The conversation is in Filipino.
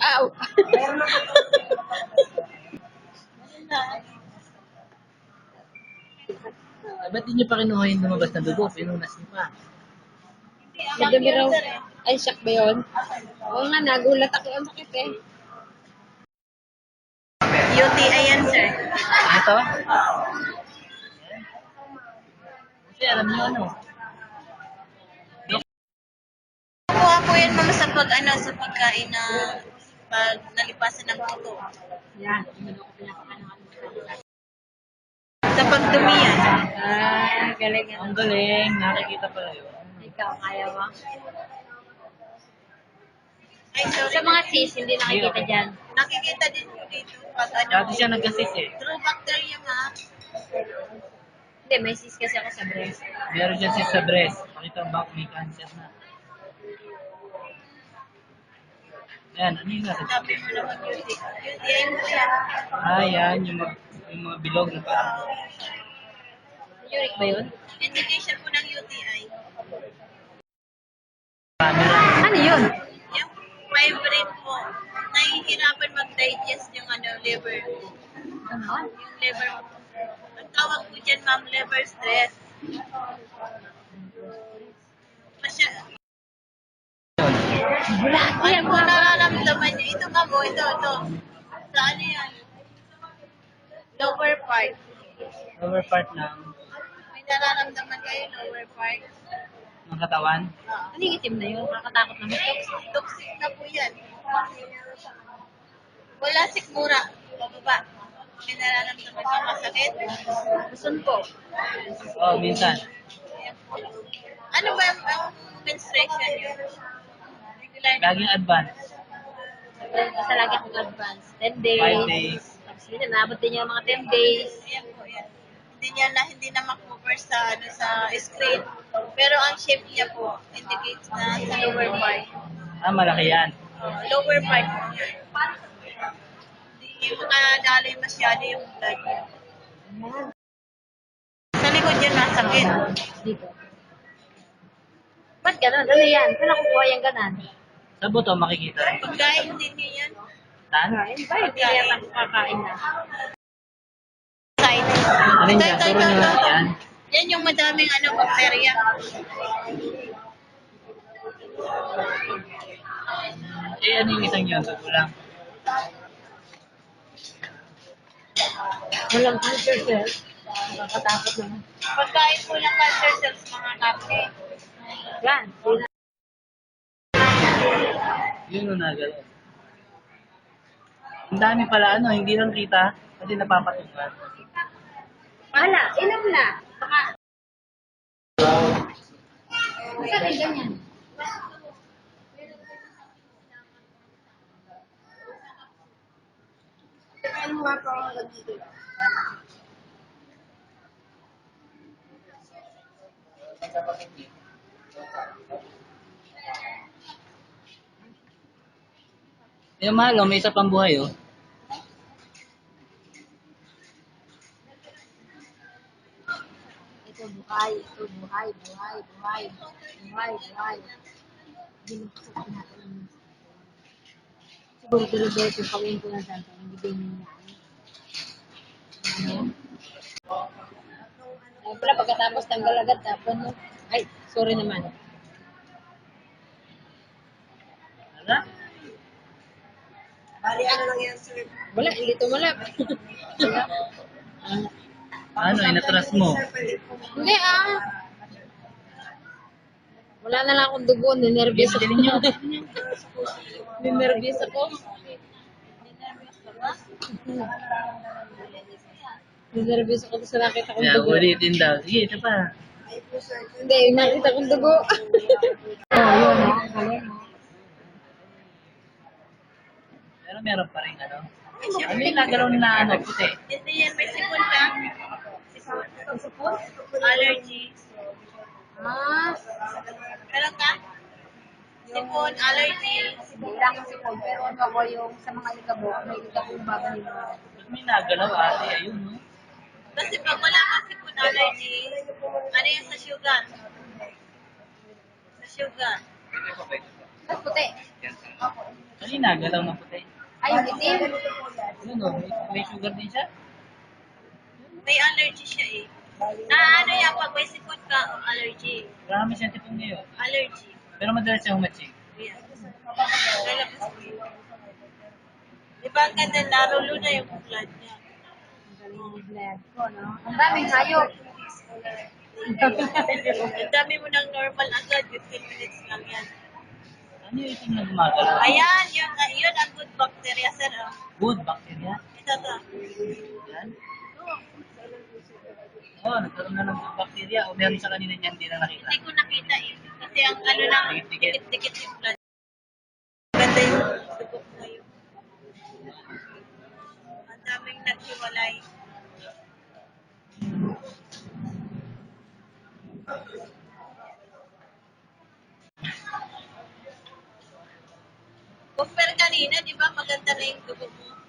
Ow! Ba't di niyo pa kinuha yung lumabas na dugo? Pinunas niyo pa. Madami raw. Ay, shock ba yun? Oo nga, nagulat ako. Ang sakit eh. UTI yan, sir. Ito? Kasi alam niyo ano. Kuha po yan, ma'am, sa sa pagkain na pag nalipasan ng puto. Yan. Hindi ko pinapakain. Sa pagdumi yan. Ah, galing yan. Ang galing. Nakikita pala yun. Ikaw, kaya mo? Ay, sorry. Sa mga sis, hindi nakikita dyan. Nakikita din po dito pag Dati siya nag-assist eh. true bacteria, ma'am. Hindi, may sis kasi ako sa breast. Meron dyan siya sa breast. Pakita back, may cancer na. Yan, ano yung nasa? Sabi mo naman UTI mo yan. Yan, yung mga bilog na parang. Uric ba yun? Indication po ng UTI. Ano yun? Yung fibrine po. Nahihirapan mag-digest yung liver. Ano? Yung liver mo. Ang tawag po dyan, ma'am, liver stress. Ano po nararamdaman niyo? Ito, ma'am, ito. Sa ano yan? Lower part. Lower part ng May nararamdaman kayo, lower part. katawan. Ano yung itim na yun? Nakakatakot naman. Toxic na po yan. Wala sikmura. Pababa. May nararamdaman ka masakit. Gusto ko. Minsan. Ano ba ang menstruation niyo? Regular na Laging advance. Basta lagi akong advance. 10 days. 5 days. Tapos yun, naabot din yung mga 10 days. Ayan po yan. Hindi na ma-cover sa screen. Pero ang shape niya po indicates na sa lower part. Malaki yan. Lower part po yan. Hindi makadali masyado yung blood niya. Sa likod yan masakit. Dito. Ba't ganun? Ano yan? Saan nakukuha yung ganan? Sa buto makikita. Pagkain din niyo yan. Saan? Kain ba? Hindi yan ako kakain na. Side. Ano yan? Turo nyo lang yan. Yan yung madaming bacteria. Ano yung isang yun? Dugo lang. Walang cancer cells. Nakakatakot naman. Pagkain po ng cancer cells, mga kape. Yan. Yun yung nagalaw. Ang dami pala hindi lang kita kasi napapatungan. Wala. Inom na. Baka. Basta may ganyan. Ano nga po ang dito? Yung mahal, may isa pang buhay Ito buhay. Ito buhay. Buhay. Buhay. Buhay. Buhay. Binuksan natin. Siguro Roberto, pagawin ko na dito. Hindi din niya. Ano? Ay, pala pagkatapos tanggal agad tapon no. Ay, sorry naman. Wala? Bali, ano lang yan, sir? Wala, hindi tumulap. Inatras mo? Hindi Wala na lang akong dugo, ninervyos ako. Bilhin nyo. Ninervyos ako. Ninervyos ako sa nakita kong dugo. Ulitin daw. Sige, isa pa. Hindi, nakita kong dugo. Yun. Galing. Pero meron pa rin Ano yung nagalaw na puti? Hindi yan, may sipon ka. Sipon? Allergy. Meron ka? Sipon, allergy. Wala akong sipon, pero ano ako yung sa mga likabo, may likabong babahin mo. Ba't may nagalaw ate? Ayun, no? Kasi pag wala kang sipon allergy, ano yan sa sugar? Sa sugar. Ba't puti? Ano Hindi nagalaw ng puti. Ay, yung itim. Yun o, may sugar din siya. May allergy siya eh. Ano yan, pag may sipon ka, allergy. Marami siyang tipong ngayon. Allergy. Pero madalas siyang humaching. Yan. Lalabas ko yun. Diba ang ganda, narulo na yung blood niya. Blood ko, no? Ang daming hayop. Ang dami mo ng normal agad, 15 minutes lang yan. Ano yung itim na gumagalaw? Ayan, yun ang good bacteria, sir. Oh. Good bacteria. Ito to. Yan. Oo, nagkaroon na ng good bacteria. O meron sa kanina niyan, hindi na nakita. Hindi ko nakita eh. Kasi ang ano lang, Dikit-dikit. dikit-dikit yung blood. Ganda yung dugo ko ngayon. Ang daming naghiwalay. Compare kanina, di ba? Maganda na yung dugo mo.